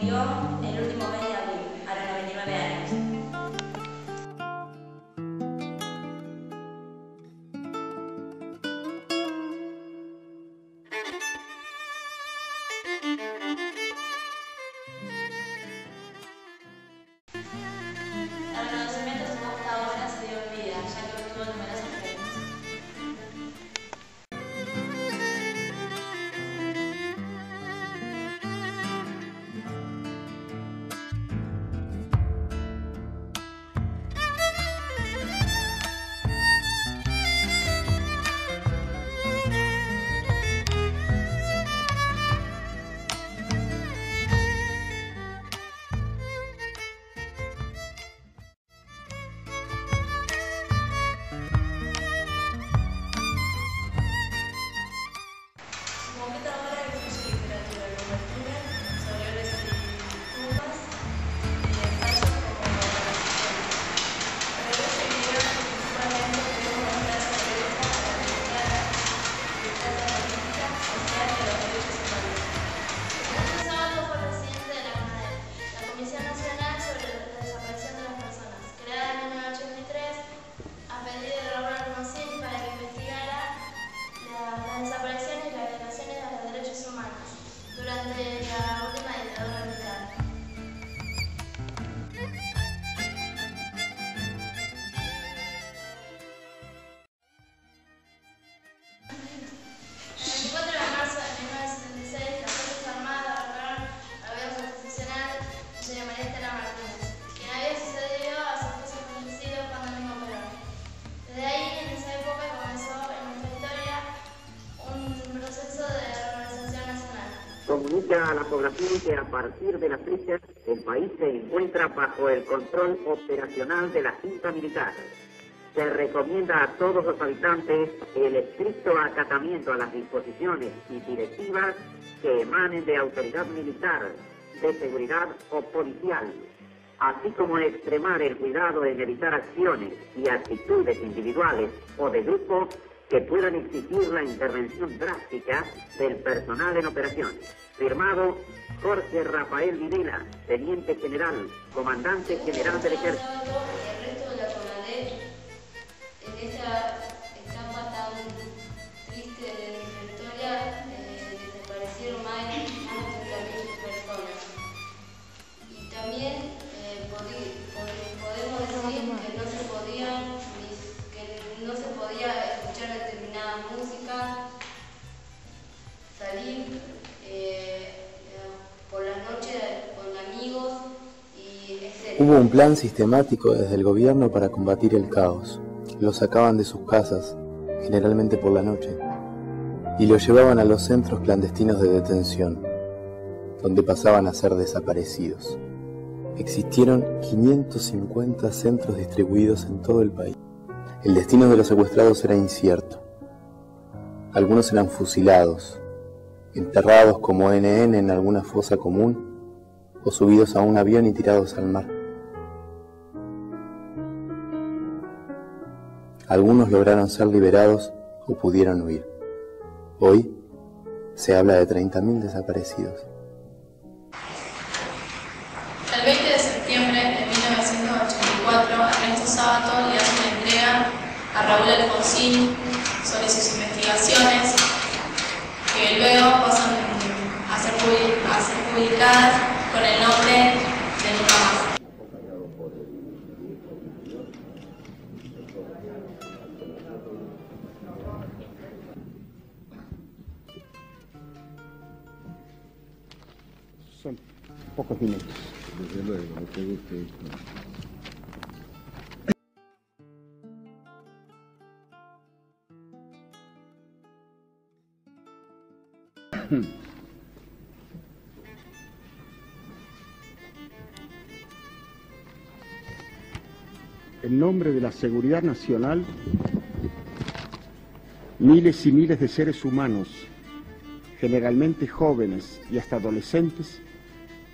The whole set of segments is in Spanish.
murió el último mes de abril, a los 99 años. El reconocimiento de su vasta obra se dio en vida, ya que obtuvo numerosos premios. Comunica a la población que a partir de la fecha el país se encuentra bajo el control operacional de la Junta Militar. Se recomienda a todos los habitantes el estricto acatamiento a las disposiciones y directivas que emanen de autoridad militar, de seguridad o policial, así como extremar el cuidado en evitar acciones y actitudes individuales o de grupo que puedan exigir la intervención drástica del personal en operaciones. Firmado Jorge Rafael Videla, Teniente General, Comandante General del Ejército. El resto de la CONADEP, en esta etapa tan triste de nuestra historia, desaparecieron más de 30.000 personas. Y también podemos decir que no se podía escuchar determinada música, salir por las noches con amigos y etc. Hubo un plan sistemático desde el gobierno para combatir el caos. Los sacaban de sus casas, generalmente por la noche, y los llevaban a los centros clandestinos de detención, donde pasaban a ser desaparecidos. Existieron 550 centros distribuidos en todo el país. El destino de los secuestrados era incierto. Algunos eran fusilados, enterrados como NN en alguna fosa común, o subidos a un avión y tirados al mar. Algunos lograron ser liberados o pudieron huir. Hoy se habla de 30.000 desaparecidos. El 20 de septiembre de 1984, Ernesto Sábato le hace una entrega a Raúl Alfonsín sobre sus investigaciones, que luego pasan a ser publicadas con el nombre de Nunca Más. Son pocos minutos. Desde luego, no te guste esto. En nombre de la seguridad nacional, miles y miles de seres humanos, generalmente jóvenes y hasta adolescentes,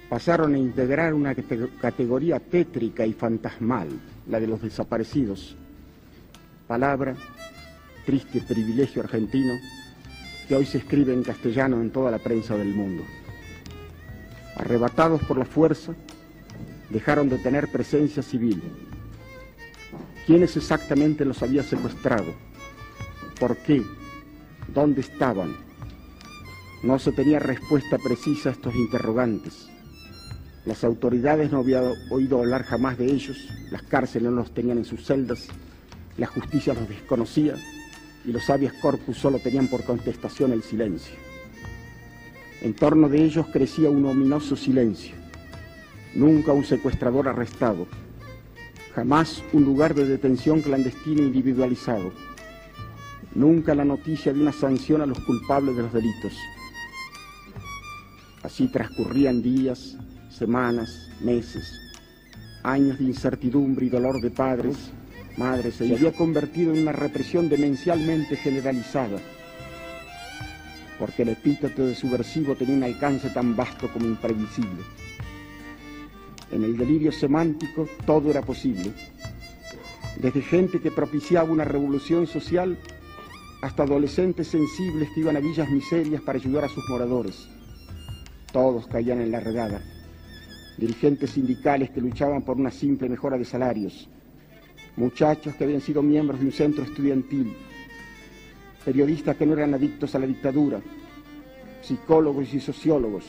pasaron a integrar una categoría tétrica y fantasmal, la de los desaparecidos. Palabra, triste privilegio argentino, que hoy se escribe en castellano en toda la prensa del mundo. Arrebatados por la fuerza, dejaron de tener presencia civil. ¿Quiénes exactamente los había secuestrado? ¿Por qué? ¿Dónde estaban? No se tenía respuesta precisa a estos interrogantes. Las autoridades no habían oído hablar jamás de ellos, las cárceles no los tenían en sus celdas, la justicia los desconocía y los habeas corpus solo tenían por contestación el silencio. En torno de ellos crecía un ominoso silencio. Nunca un secuestrador arrestado, jamás un lugar de detención clandestino individualizado, nunca la noticia de una sanción a los culpables de los delitos. Así transcurrían días, semanas, meses, años de incertidumbre y dolor de padres, madres, se había convertido en una represión demencialmente generalizada, porque el epíteto de subversivo tenía un alcance tan vasto como imprevisible. En el delirio semántico todo era posible, desde gente que propiciaba una revolución social hasta adolescentes sensibles que iban a villas miserias para ayudar a sus moradores. Todos caían en la redada. Dirigentes sindicales que luchaban por una simple mejora de salarios, muchachos que habían sido miembros de un centro estudiantil, periodistas que no eran adictos a la dictadura, psicólogos y sociólogos,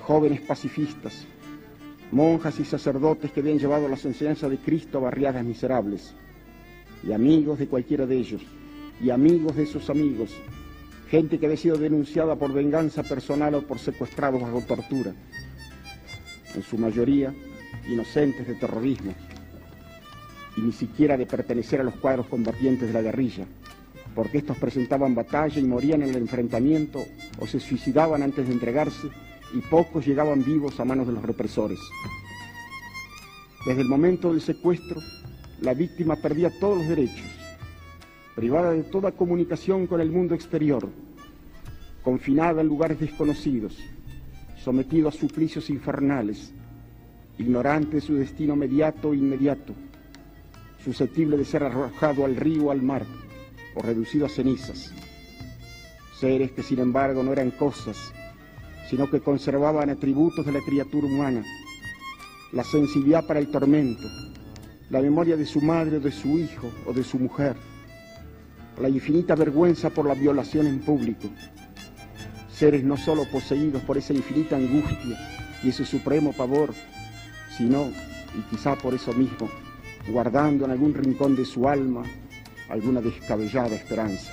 jóvenes pacifistas, monjas y sacerdotes que habían llevado las enseñanzas de Cristo a barriadas miserables, y amigos de cualquiera de ellos, y amigos de sus amigos, gente que había sido denunciada por venganza personal o por secuestrados bajo tortura, en su mayoría inocentes de terrorismo, y ni siquiera de pertenecer a los cuadros combatientes de la guerrilla, porque estos presentaban batalla y morían en el enfrentamiento o se suicidaban antes de entregarse, y pocos llegaban vivos a manos de los represores. Desde el momento del secuestro, la víctima perdía todos los derechos, privada de toda comunicación con el mundo exterior, confinada en lugares desconocidos, sometida a suplicios infernales, ignorante de su destino mediato e inmediato, susceptible de ser arrojado al río o al mar, o reducido a cenizas. Seres que sin embargo no eran cosas, sino que conservaban atributos de la criatura humana, la sensibilidad para el tormento, la memoria de su madre o de su hijo o de su mujer, la infinita vergüenza por la violación en público. Seres no solo poseídos por esa infinita angustia y ese supremo pavor, sino, y quizá por eso mismo, guardando en algún rincón de su alma alguna descabellada esperanza.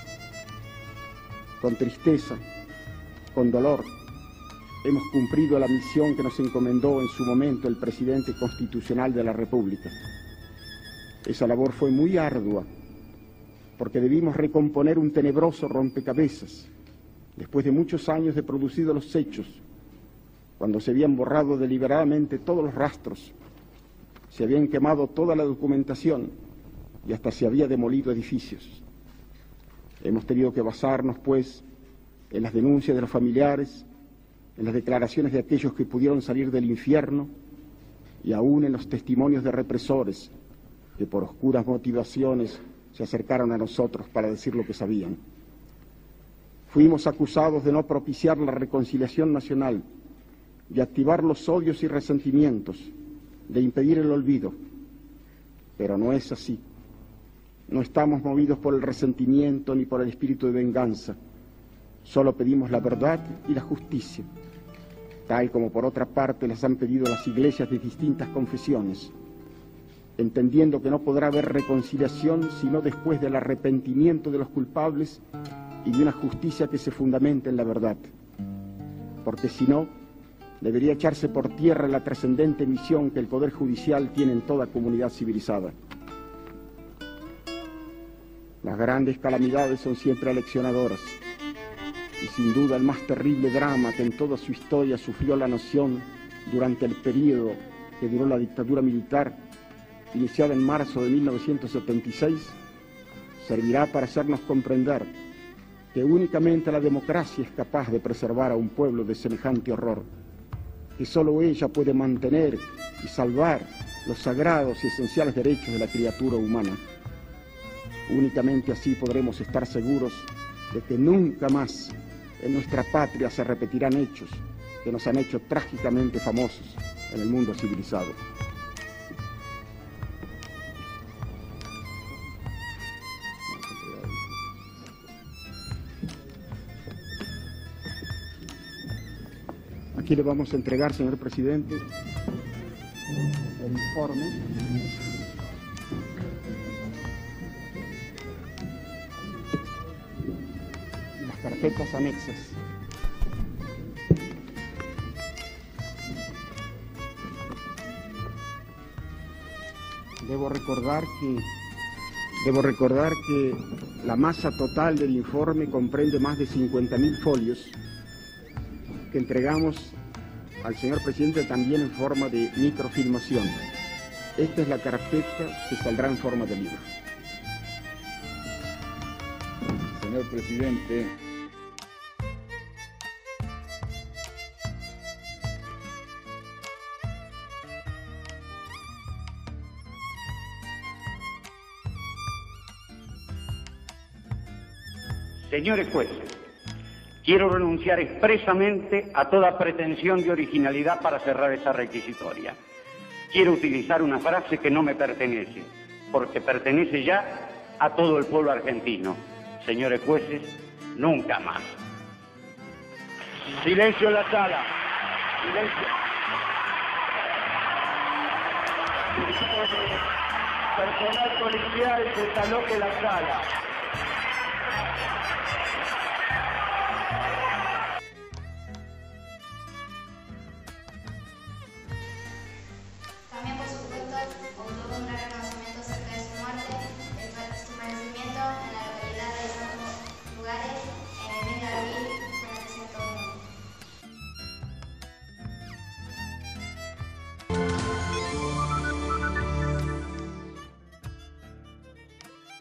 Con tristeza, con dolor, hemos cumplido la misión que nos encomendó en su momento el presidente constitucional de la República. Esa labor fue muy ardua, porque debimos recomponer un tenebroso rompecabezas, después de muchos años de producidos los hechos, cuando se habían borrado deliberadamente todos los rastros, se habían quemado toda la documentación y hasta se había demolido edificios. Hemos tenido que basarnos, pues, en las denuncias de los familiares, en las declaraciones de aquellos que pudieron salir del infierno y aún en los testimonios de represores que por oscuras motivaciones se acercaron a nosotros para decir lo que sabían. Fuimos acusados de no propiciar la reconciliación nacional, de activar los odios y resentimientos, de impedir el olvido. Pero no es así. No estamos movidos por el resentimiento ni por el espíritu de venganza. Solo pedimos la verdad y la justicia, tal como por otra parte las han pedido las iglesias de distintas confesiones, entendiendo que no podrá haber reconciliación sino después del arrepentimiento de los culpables y de una justicia que se fundamente en la verdad. Porque si no, debería echarse por tierra la trascendente misión que el Poder Judicial tiene en toda comunidad civilizada. Las grandes calamidades son siempre aleccionadoras, y sin duda el más terrible drama que en toda su historia sufrió la nación durante el período que duró la dictadura militar, iniciada en marzo de 1976, servirá para hacernos comprender que únicamente la democracia es capaz de preservar a un pueblo de semejante horror, que solo ella puede mantener y salvar los sagrados y esenciales derechos de la criatura humana. Únicamente así podremos estar seguros de que nunca más en nuestra patria se repetirán hechos que nos han hecho trágicamente famosos en el mundo civilizado. Aquí le vamos a entregar, señor presidente, el informe. Y las carpetas anexas. Debo recordar que la masa total del informe comprende más de 50.000 folios que entregamos al señor presidente también en forma de microfilmación. Esta es la carpeta que saldrá en forma de libro. Señor presidente, señores jueces, quiero renunciar expresamente a toda pretensión de originalidad para cerrar esta requisitoria. Quiero utilizar una frase que no me pertenece, porque pertenece ya a todo el pueblo argentino. Señores jueces, nunca más. Silencio en la sala. Silencio. Personal policial se desaloje en la sala. También, por supuesto, obtuvo un gran reconocimiento acerca de su muerte, su fallecimiento en la localidad de Santos Lugares, en el mes de abril, fue noticia en todo el mundo.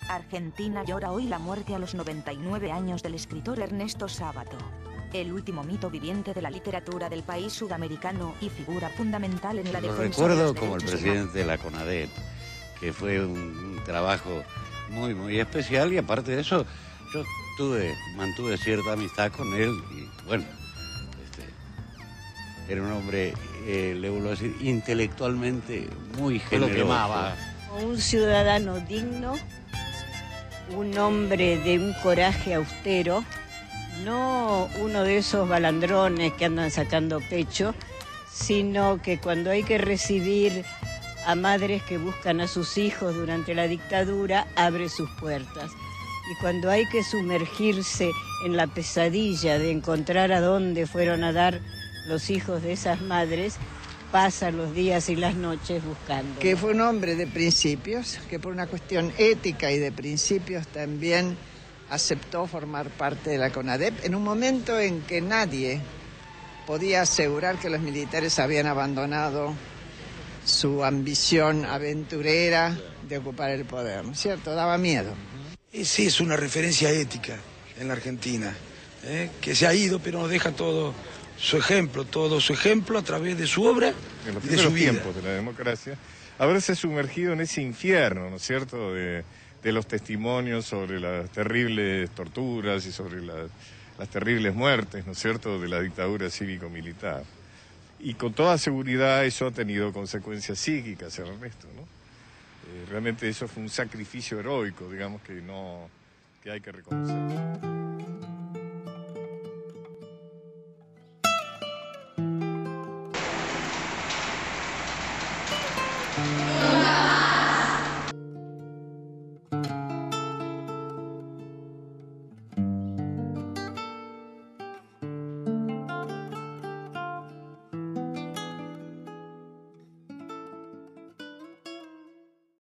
Argentina llora hoy la muerte a los 99 años del escritor Ernesto Sábato, el último mito viviente de la literatura del país sudamericano y figura fundamental en la defensa de los recuerdo derechos como el presidente de la CONADEP, que fue un trabajo muy especial, y aparte de eso, yo mantuve cierta amistad con él, y bueno, era un hombre, le vuelvo a decir, intelectualmente muy generoso. Un ciudadano digno, un hombre de un coraje austero, no uno de esos balandrones que andan sacando pecho, sino que cuando hay que recibir a madres que buscan a sus hijos durante la dictadura, abre sus puertas. Y cuando hay que sumergirse en la pesadilla de encontrar a dónde fueron a dar los hijos de esas madres, pasa los días y las noches buscando. Que fue un hombre de principios, que por una cuestión ética y de principios también aceptó formar parte de la CONADEP en un momento en que nadie podía asegurar que los militares habían abandonado su ambición aventurera de ocupar el poder, ¿no es cierto? Daba miedo. Sí, es una referencia ética en la Argentina, que se ha ido, pero nos deja todo su ejemplo a través de su obra y de su vida. En los primeros tiempos de la democracia, haberse sumergido en ese infierno, ¿no es cierto?, de los testimonios sobre las terribles torturas y sobre las terribles muertes, ¿no es cierto?, de la dictadura cívico-militar. Y con toda seguridad eso ha tenido consecuencias psíquicas, Ernesto, ¿no? Realmente eso fue un sacrificio heroico, digamos, que hay que reconocer.